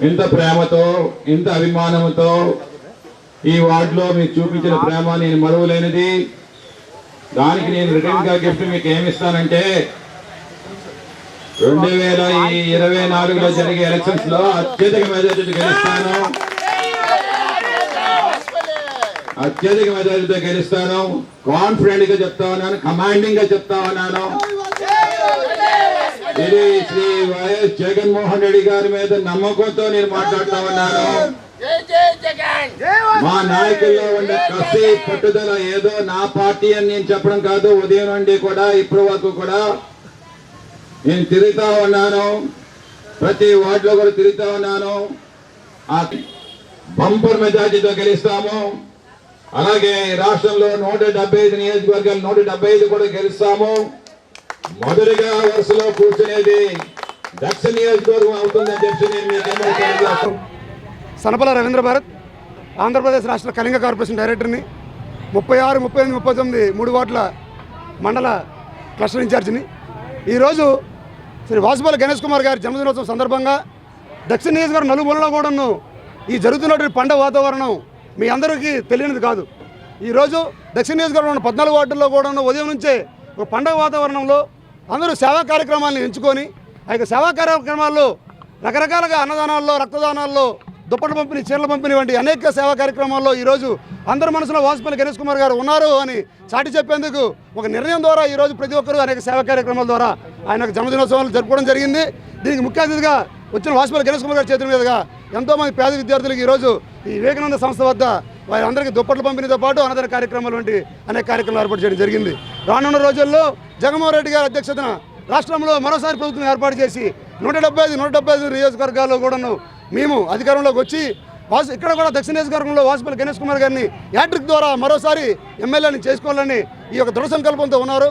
ఇంత ప్రేమతో ఇంత అభిమానంతో ఈ వార్డులో మీకు చూపించిన ప్రేమ నేను మరువలేనిది. దానికి నేను రిటర్న్ గా గిఫ్ట్ మీకు ఏమిస్తానంటే 2024లో జరిగే ఎలక్షన్స్ లో అత్యధిక మెజారిటీతో గెలుస్తాను. అత్యధిక మెజారిటీతో గెలుస్తాను. కాన్ఫిడెంట్ గా చెప్తా ఉన్నాను, కమాండింగ్ గా చెప్తా ఉన్నాను. ఇది శ్రీ వైఎస్ జగన్మోహన్ రెడ్డి గారి మీద నమ్మకంతో నేను మాట్లాడుతా ఉన్నాను. మా నాయకుల్లో ఉండే కసి పట్టుదల ఏదో నా పార్టీ అని నేను చెప్పడం కాదు. ఉదయం నుండి కూడా ఇప్పటి వరకు కూడా నేను తిరుగుతా ఉన్నాను, ప్రతి వార్డులో కూడా తిరుగుతా ఉన్నాను. ఆ బంపర్ మెజార్టీతో గెలుస్తాము. అలాగే రాష్ట్రంలో 175 నియోజకవర్గాలు 175 కూడా గెలుస్తాము. మొదటిగా వరుసలో కూర్చునేది దక్షిణ నియోజకవర్గం అవుతుందని చెప్పి నేను మీకు సనపల రవీంద్ర భారత్, ఆంధ్రప్రదేశ్ రాష్ట్ర కళింగ కార్పొరేషన్ డైరెక్టర్ని, 36, 38, 39 3 వార్డుల మండల క్లస్టర్ ఇన్ఛార్జిని. ఈరోజు శ్రీ వాసుపల్లి గణేష్ కుమార్ గారి జన్మదినోత్సవం సందర్భంగా దక్షిణ నియోజకవర్గం నలుమూలలో కూడాను ఈ జరుగుతున్నటువంటి పండుగ వాతావరణం మీ అందరికీ తెలియనిది కాదు. ఈరోజు దక్షిణ నియోజకవర్గంలో 14 వార్డుల్లో కూడాను ఉదయం నుంచే ఒక పండుగ వాతావరణంలో అందరూ సేవా కార్యక్రమాలను ఎంచుకొని ఆ యొక్క సేవా కార్యక్రమాల్లో రకరకాలుగా అన్నదానాల్లో, రక్తదానాల్లో, దుప్పట్ల పంపిణీ, చీరల పంపిణీ వంటి అనేక సేవా కార్యక్రమాల్లో ఈరోజు అందరి మనసులో వాసుపల్లి గణేష్ కుమార్ గారు ఉన్నారు అని చాటి చెప్పేందుకు ఒక నిర్ణయం ద్వారా ఈరోజు ప్రతి ఒక్కరూ అనేక సేవా కార్యక్రమాల ద్వారా ఆయన జన్మదినోత్సవాలు జరుపుకోవడం జరిగింది. దీనికి ముఖ్య అతిథిగా వచ్చిన వాసుపల్లి గణేష్ కుమార్ గారి చేతుల మీదుగా ఎంతోమంది పేద విద్యార్థులకు ఈరోజు ఈ వివేకానంద సంస్థ వద్ద వారందరికీ దుప్పట్ల పంపిణీతో పాటు అన్నదాన కార్యక్రమాలు వంటి అనేక కార్యక్రమాలు ఏర్పాటు చేయడం జరిగింది. రానున్న రోజుల్లో జగన్మోహన్ రెడ్డి గారి అధ్యక్షతన రాష్ట్రంలో మరోసారి ప్రభుత్వం ఏర్పాటు చేసి 175 నియోజకవర్గాల్లో కూడాను మేము అధికారంలోకి వచ్చి ఇక్కడ కూడా దక్షిణ నియోజకవర్గంలో వాసుపల్లి గణేష్ కుమార్ గారిని యాట్రిక్ ద్వారా మరోసారి ఎమ్మెల్యేని చేసుకోవాలని ఈ యొక్క దృఢ సంకల్పంతో ఉన్నారు.